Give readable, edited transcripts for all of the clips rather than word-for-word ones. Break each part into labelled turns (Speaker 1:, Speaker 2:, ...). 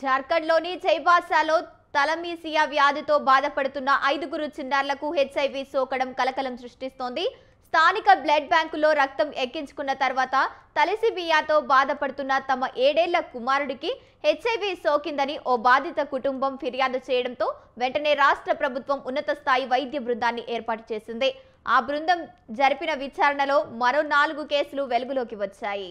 Speaker 1: జార్ఖండ్లోని చైబాసాలో తలమీసియా వ్యాధితో బాధపడుతున్న 5గురు చిన్నారులకు హెచ్ఐవి సోకడం కలకలం సృష్టిస్తోంది. స్థానిక బ్లడ్ బ్యాంకులో రక్తం ఎక్కించుకున్న తర్వాత తలసీమియాతో బాధపడుతున్న తమ 7 ఏళ్ల కుమారుడికి హెచ్ఐవి సోకిందని ఓ బాధిత కుటుంబం ఫిర్యాదు చేయడంతో వెంటనే రాష్ట్ర ప్రభుత్వం ఉన్నత స్థాయి వైద్య బృందాన్ని ఏర్పాటు చేసింది. ఆ బృందం జరిపిన విచారణలో మరో 4 కేసులు వెలుగులోకి వచ్చాయి.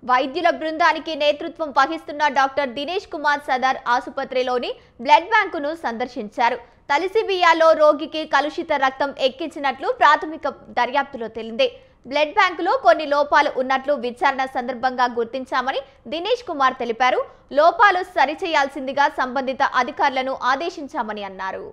Speaker 1: వైద్యుల బృందానికి నేతృత్వం వహిస్తున్న డాక్టర్ దినేష్ కుమార్ సదర్ ఆసుపత్రిలోని బ్లడ్ బ్యాంకును సందర్శించారు. తలసీమియాలో రోగికి కలుషిత రక్తం ఎక్కించినట్లు ప్రాథమిక దర్యాప్తులో తేలింది. బ్లడ్ బ్యాంకులో కొన్ని లోపాలు ఉన్నట్లు విచారణ సందర్భంగా గుర్తించామని దినేష్ కుమార్ తెలిపారు. లోపాలు సరిచేయాల్సిందిగా సంబంధిత అధికారులను ఆదేశించామని అన్నారు.